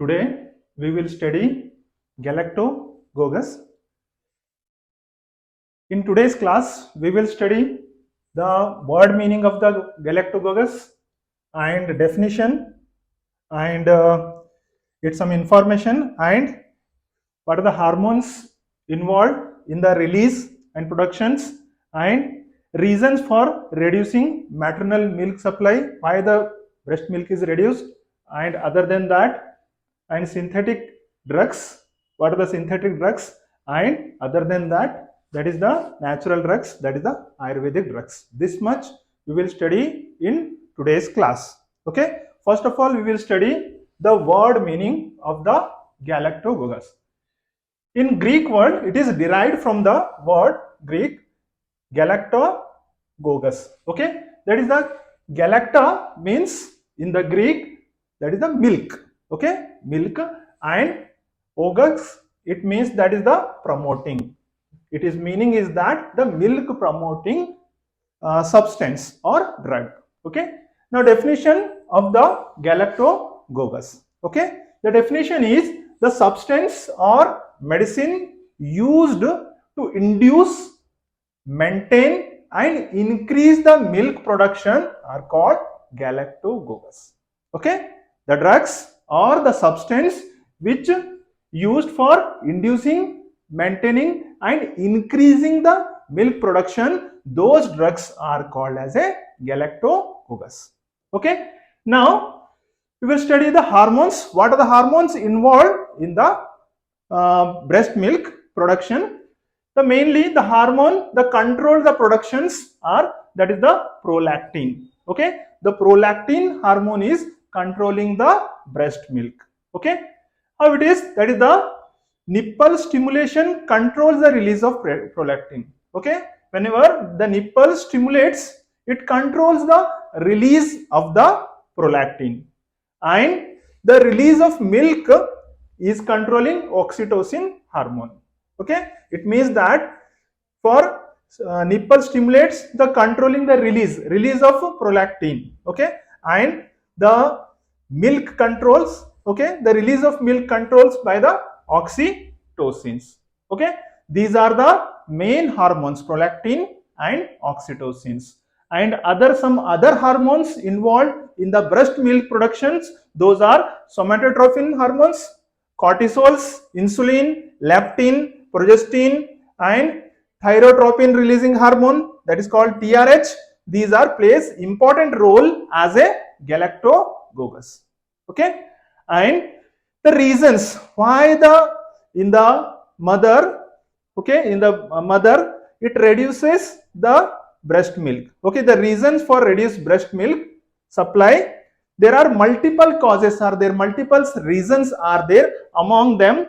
Today we will study galactogogues. In today's class, we will study the word meaning of the galactogogues and definition and get some information and what are the hormones involved in the release and productions and reasons for reducing maternal milk supply, why the breast milk is reduced, and other than that, and synthetic drugs, what are the synthetic drugs, and other than that, that is the natural drugs, that is the Ayurvedic drugs. This much we will study in today's class. Okay, first of all we will study the word meaning of the galactogogues. In Greek word, it is derived from the word Greek galactogogus. Okay, that is the galacta means in the Greek that is the milk. Okay, milk, and ogus it means that is the promoting. It is meaning is that the milk promoting substance or drug. Okay, now definition of the galactogogus. Okay, the definition is the substance or medicine used to induce, maintain and increase the milk production are called galactogogues. Okay, the drugs or the substance which used for inducing, maintaining and increasing the milk production, those drugs are called as a galactogogus. Okay, now we will study the hormones. What are the hormones involved in the breast milk production? The mainly the hormone that control the productions are, that is the prolactin. Okay, the prolactin hormone is controlling the breast milk. Okay, how it is? That is the nipple stimulation controls the release of prolactin. Okay, whenever the nipple stimulates, it controls the release of the prolactin, and the release of milk is controlling oxytocin hormone. Okay, it means that for nipple stimulates the controlling the release of prolactin. Okay, and the milk controls, okay, the release of milk controls by the oxytocins. Okay, these are the main hormones, prolactin and oxytocins, and some other hormones involved in the breast milk productions. Those are somatotropin hormones, cortisols, insulin, leptin, progestin and thyrotropin releasing hormone, that is called TRH. These are plays important role as a galactogogus. Okay, and the reasons why in the mother, okay, in the mother it reduces the breast milk. Okay, the reasons for reduced breast milk supply, there are multiple causes are there, multiple reasons are there. Among them,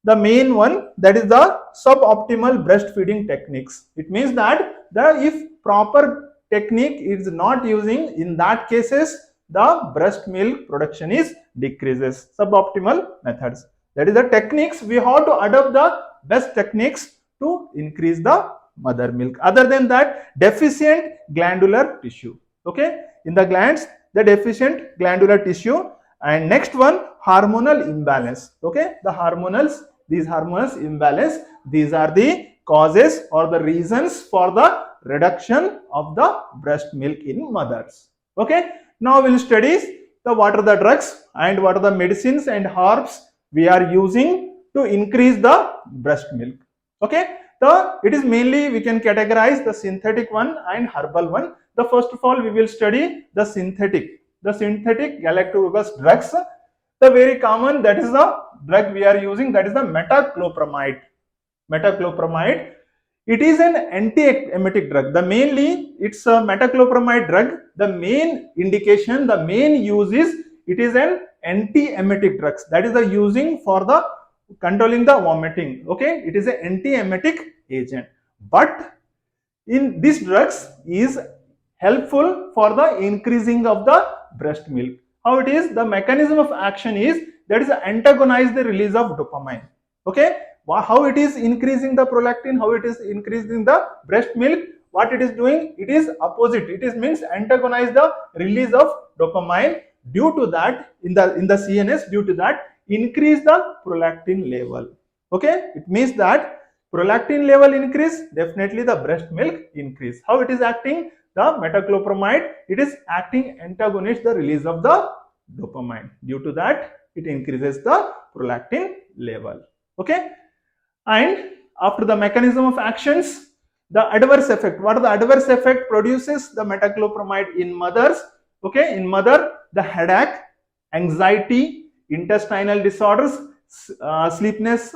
the main one, that is the suboptimal breastfeeding techniques. It means that if proper technique is not using, in that cases the breast milk production is decreases. Suboptimal methods, that is the techniques we have to adopt the best techniques to increase the mother milk. Other than that, deficient glandular tissue. Okay, in the glands, the deficient glandular tissue. And next one, hormonal imbalance. Okay, the hormonals, these hormonal imbalance, these are the causes or the reasons for the reduction of the breast milk in mothers. Okay, now we will study the what are the drugs and what are the medicines and herbs we are using to increase the breast milk. Okay, it is mainly we can categorize the synthetic one and herbal one. The first of all we will study the synthetic galactogogus drugs. The very common, that is the drug we are using, that is the metoclopramide. Metoclopramide, it is an anti-emetic drug. The mainly it's a metoclopramide drug. The main indication, the main use is it is an anti-emetic drugs, that is the using for the controlling the vomiting. Okay, it is an anti-emetic agent, but in these drugs is helpful for the increasing of the breast milk. How it is? The mechanism of action is that is antagonize the release of dopamine. Okay, how it is increasing the prolactin, how it is increasing the breast milk, what it is doing, it is opposite. It is means antagonize the release of dopamine. Due to that, in the CNS, due to that increase the prolactin level. Okay, it means that prolactin level increase, definitely the breast milk increase. How it is acting? The metoclopramide, it is acting antagonist the release of the dopamine. Due to that, it increases the prolactin level. Okay, and after the mechanism of actions, the adverse effect. What are the adverse effect produces the metoclopramide in mothers? Okay, in mother, the headache, anxiety, intestinal disorders, sleepiness,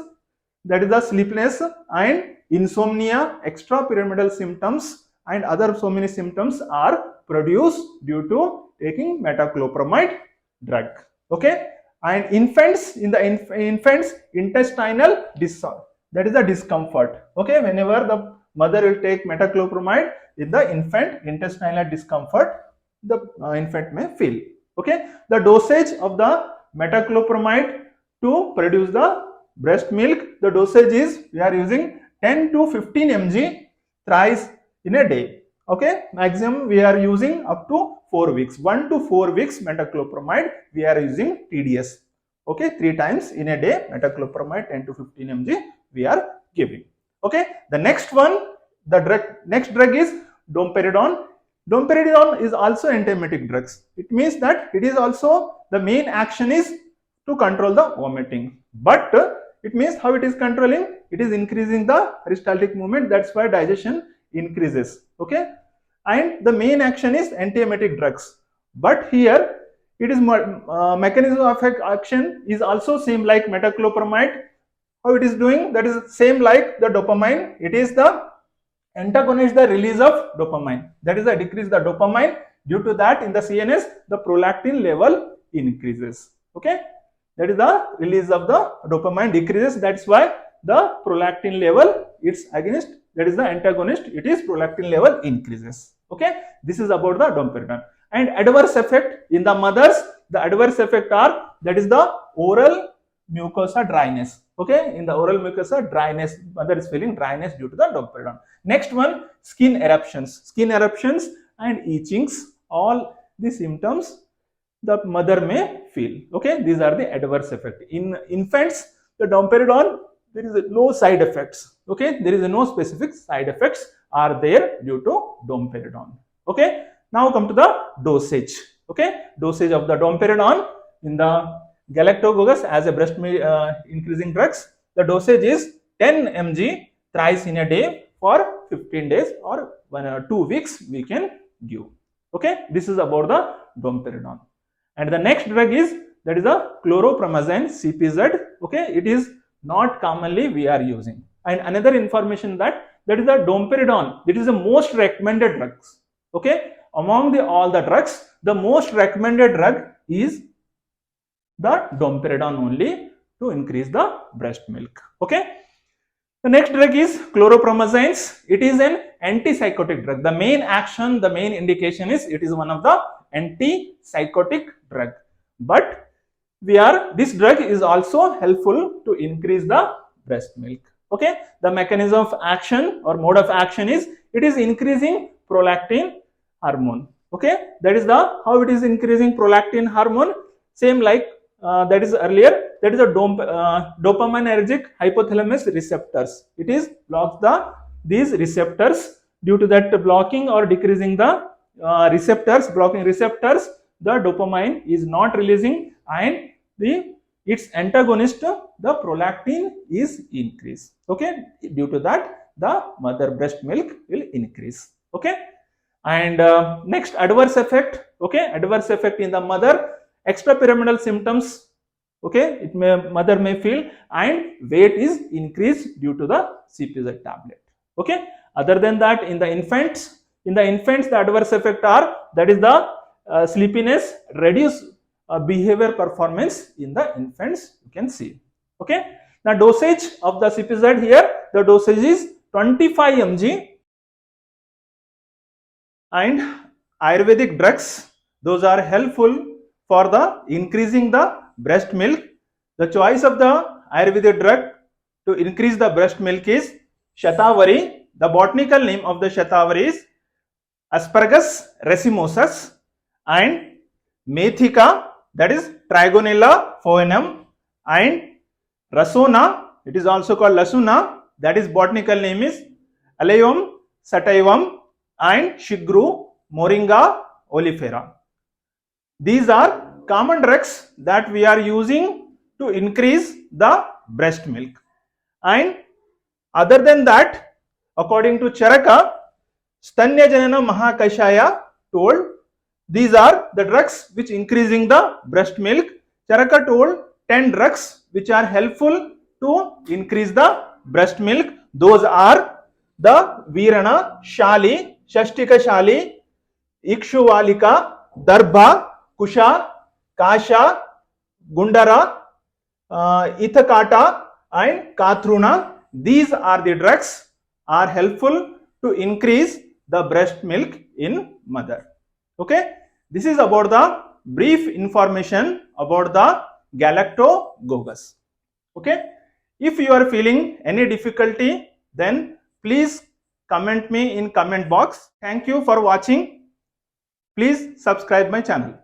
that is the sleepiness, and insomnia, extrapyramidal symptoms, and other so many symptoms are produced due to taking metoclopramide drug. Okay, and infants, in the infants, intestinal disorder, that is the discomfort. Okay, whenever the mother will take metoclopramide, in the infant, intestinal discomfort the infant may feel. Okay, the dosage of the metoclopramide to produce the breast milk, the dosage is, we are using 10 to 15 mg thrice in a day. Okay, maximum we are using up to 4 weeks. 1 to 4 weeks metoclopramide we are using TDS. Okay, 3 times in a day metoclopramide 10 to 15 mg we are giving. Okay, the next one, the next drug is domperidone. Domperidone is also antiemetic drugs. It means that it is also, the main action is to control the vomiting, but it means how it is controlling? It is increasing the peristaltic movement. That's why digestion increases. Okay, and the main action is antiemetic drugs, but here it is mechanism of action is also same like metoclopramide. How it is doing? That is same like the dopamine. It is the antagonist the release of dopamine. That is the decrease the dopamine. Due to that, in the CNS, the prolactin level increases. Okay, that is the release of the dopamine decreases. That's why the prolactin level, it's against, that is the antagonist, it is prolactin level increases. Okay, this is about the domperidone. And adverse effect in the mothers, the adverse effect are, that is the oral mucosa dryness. Okay, in the oral mucosa dryness, mother is feeling dryness due to the domperidone. Next one, skin eruptions and itchings, all the symptoms the mother may feel. Okay, these are the adverse effect. In infants, the domperidone, there is no side effects. Okay, there is no specific side effects are there due to domperidone. Okay, now come to the dosage. Okay, dosage of the domperidone in the galactogogues as a breast milk increasing drugs. The dosage is 10 mg thrice in a day for 15 days or 1 or 2 weeks we can give. Okay, this is about the domperidone. And the next drug is, that is the chlorpromazine CPZ. Okay, it is not commonly we are using. And another information that is the domperidone. It is the most recommended drugs. Okay, among the all the drugs, the most recommended drug is the domperidone only to increase the breast milk. Okay, the next drug is chlorpromazines. It is an antipsychotic drug. The main action, the main indication is it is one of the antipsychotic drug, but this drug is also helpful to increase the breast milk. Okay, the mechanism of action or mode of action is, it is increasing prolactin hormone. Okay, that is the how it is increasing prolactin hormone, same like that is earlier, that is a dopaminergic hypothalamus receptors. It is blocks these receptors. Due to that blocking or decreasing the blocking receptors, the dopamine is not releasing, and its antagonist, the prolactin, is increased. Okay, due to that the mother breast milk will increase. Okay, and next adverse effect. Okay, adverse effect in the mother, extrapyramidal symptoms. Okay, mother may feel, and weight is increased due to the CPZ tablet. Okay, other than that, in the infants, the adverse effect are, that is the sleepiness, reduce behavior performance in the infants, you can see. Okay, now dosage of the CPZ here, the dosage is 25 mg, and Ayurvedic drugs, those are helpful for the increasing the breast milk. The choice of the Ayurvedic drug to increase the breast milk is Shatavari. The botanical name of the Shatavari is Asparagus racemosus, and Methika, that is Trigonella phoenum, and rasona, it is also called lasuna, that is botanical name is Allium sativum, and Shigru, Moringa oleifera. These are common drugs that we are using to increase the breast milk. And other than that, according to Charaka, Stanya Janana Mahakashaya told these are the drugs which increasing the breast milk. Charaka told 10 drugs which are helpful to increase the breast milk. Those are the Virana, Shali, Shashtika Shali, Ikshuvalika, Darbha, Kusha, Kasha, Gundara, Ithakata and Kathruna. These are the drugs are helpful to increase the breast milk in mother. Okay, this is about the brief information about the galactogogues. Okay, if you are feeling any difficulty, then please comment me in comment box. Thank you for watching. Please subscribe my channel.